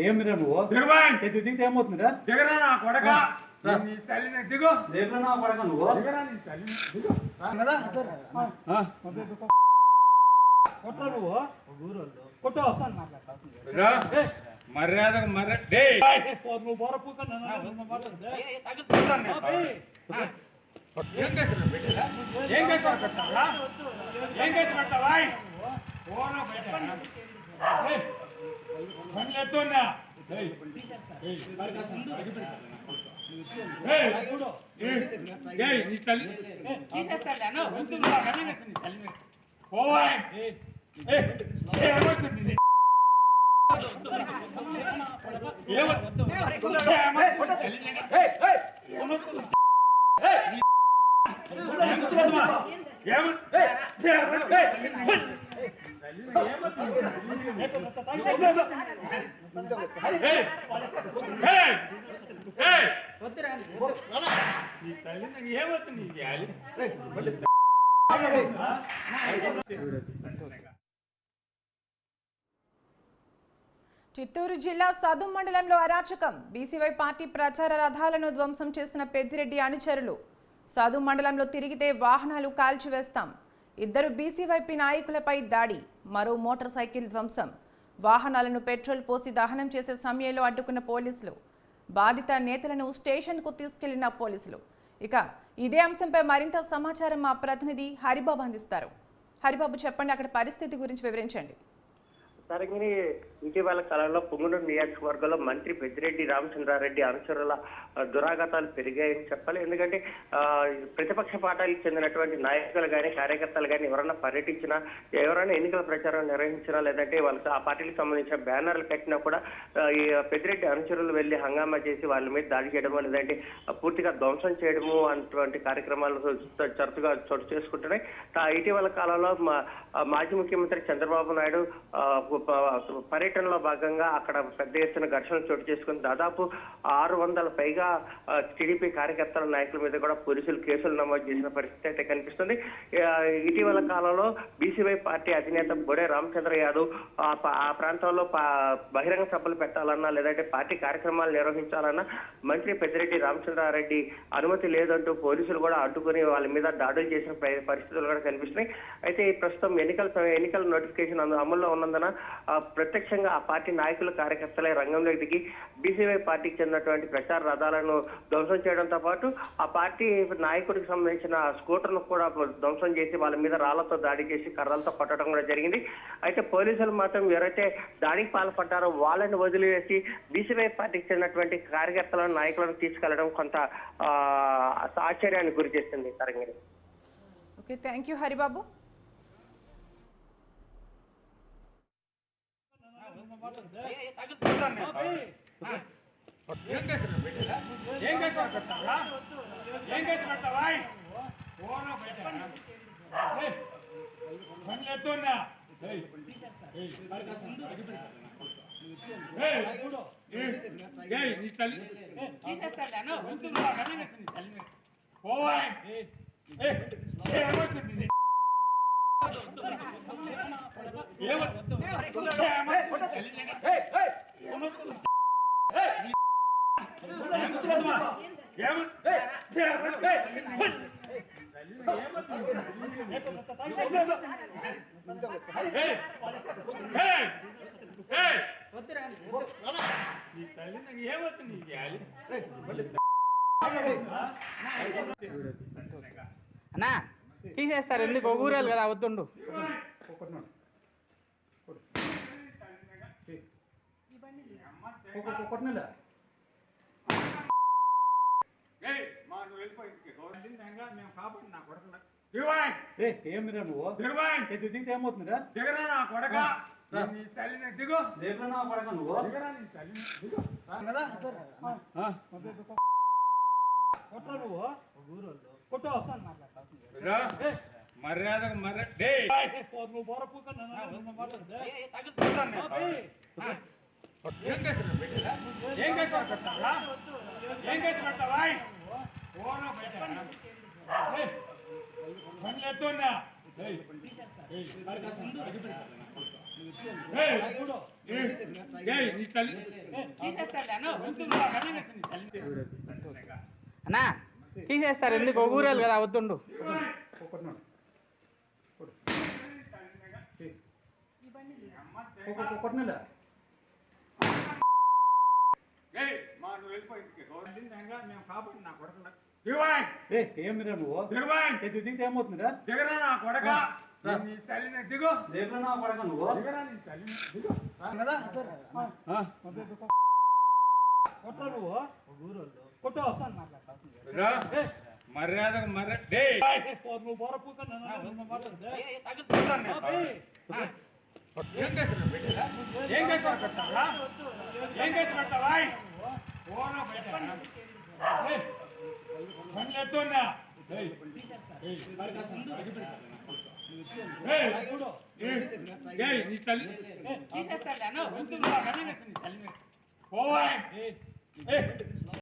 ఏమిరా నువ్వు దిగితే ఏమవుతుందిరా దిగరా నా కొడక దిగు దిగరా నా కొడక నువ్వు కొట్టరా నువ్వు కొట్టు మర్యాద చిత్తూరు జిల్లా సదుం మండలంలో అరాచకం. బీసీవై పార్టీ ప్రచార రథాలను ధ్వంసం చేసిన పెద్దిరెడ్డి అనుచరులు. సదుం మండలంలో తిరిగితే వాహనాలు కాల్చివేస్తాం. 2 బీసీవైపీ నాయకులపై దాడి. మరో మోటార్ సైకిల్ ధ్వంసం. వాహనాలను పెట్రోల్ పోసి దహనం చేసే సమయంలో అడ్డుకున్న పోలీసులు. బాధిత నేతలను స్టేషన్కు తీసుకెళ్లిన పోలీసులు. ఇక ఇదే అంశంపై మరింత సమాచారం మా ప్రతినిధి హరిబాబు అందిస్తారు. హరిబాబు చెప్పండి, అక్కడ పరిస్థితి గురించి వివరించండి. తరంగిణి ఇటీవల కాలంలో పుంగనూరు నియోజకవర్గంలో మంత్రి పెద్దిరెడ్డి రామచంద్రారెడ్డి అనుచరుల దురాఘాతాలు పెరిగాయని చెప్పాలి. ఎందుకంటే ప్రతిపక్ష పార్టీలకు చెందినటువంటి నాయకులు కానీ కార్యకర్తలు కానీ ఎవరైనా పర్యటించినా, ఎవరైనా ఎన్నికల ప్రచారం నిర్వహించినా, లేదంటే వాళ్ళకి ఆ పార్టీలకు సంబంధించిన బ్యానర్లు కట్టినా కూడా ఈ పెద్దిరెడ్డి అనుచరులు వెళ్లి హంగామా చేసి వాళ్ళ మీద దాడి చేయడమో, లేదంటే పూర్తిగా ధ్వంసం చేయడము అటువంటి కార్యక్రమాలు తరచుగా చోటు చేసుకుంటున్నాయి. ఇటీవల కాలంలో మాజీ ముఖ్యమంత్రి చంద్రబాబు నాయుడు పర్యటనలో భాగంగా అక్కడ పెద్ద ఎత్తున ఘర్షణలు చోటు చేసుకుని దాదాపు 600 పైగా టీడీపీ కార్యకర్తల నాయకుల మీద కూడా పోలీసులు కేసులు నమోదు చేసిన పరిస్థితి అయితే కనిపిస్తుంది. ఇటీవల కాలంలో బీసీవై పార్టీ అధినేత బొడే రామచంద్ర యాదవ్ ఆ ప్రాంతంలో బహిరంగ సభలు పెట్టాలన్నా, లేదంటే పార్టీ కార్యక్రమాలు నిర్వహించాలన్నా మంత్రి పెద్దిరెడ్డి రామచంద్రారెడ్డి అనుమతి లేదంటూ పోలీసులు కూడా అడ్డుకుని వాళ్ళ మీద దాడులు చేసిన పరిస్థితులు కూడా కనిపిస్తున్నాయి. అయితే ప్రస్తుతం ఎన్నికల నోటిఫికేషన్ అమల్లో ఉన్నందున ప్రత్యక్షంగా ఆ పార్టీ నాయకులు కార్యకర్తలే రంగంలోకి దిగి బీసీవై పార్టీకి చెందినటువంటి ప్రచార రథాలను ధ్వంసం చేయడంతో పాటు ఆ పార్టీ నాయకుడికి సంబంధించిన స్కూటర్ను కూడా ధ్వంసం చేసి వాళ్ళ మీద రాళ్లతో దాడి చేసి కర్రలతో కొట్టడం కూడా జరిగింది. అయితే పోలీసులు మాత్రం ఎవరైతే దాడికి పాల్పడ్డారో వాళ్ళని వదిలివేసి బీసీవై పార్టీకి చెందినటువంటి కార్యకర్తలను నాయకులను తీసుకెళ్లడం కొంత ఆశ్చర్యానికి గురి చేస్తుంది. Tarangini. Okay, thank you Haribabu. అన్నా తీసేస్తారు, ఎందుకు ఊరాలు కదా, వద్దుండు. ఏమిరా నువ్వు దిగితే ఏమవుతుందిరా దిగరా నా కొడక దిగు దిగరా నా కొడక నువ్వు కొట్టరా నువ్వు కొట్టు మర్యాద నీ తల్లి అన్నా తీసేస్తారు ఎందుకు ఊరాలు కదా వద్దుండు కొట్టినాడు కొట్టినాడా మా నువ్వు వెళ్ళిపోయింది మేము కాబట్టి నా కొడక దిగుబాయ్ ఏమిరా నువ్వు దిగుబాయ్ ఎత్తు దిగితే ఏమవుతుందిరా దిగరా నా కొడక నీ తల్లిని దిగు రేపు నా కొడక నువ్వు దిగరా నీ తల్లిని దిగు కదా కొట్టరా నువ్వు కొట్టు రా. మర్యాదగా నువ్వు బోరపూక ఏం చేస్తున్నా పెట్టిరా? ఏం చేస్తావు పెట్టాలా? ఏం చేసి పెట్టాలా? ఓనా పెట్టాలా? పని చేస్తున్నా. నీ తల్లి పోవా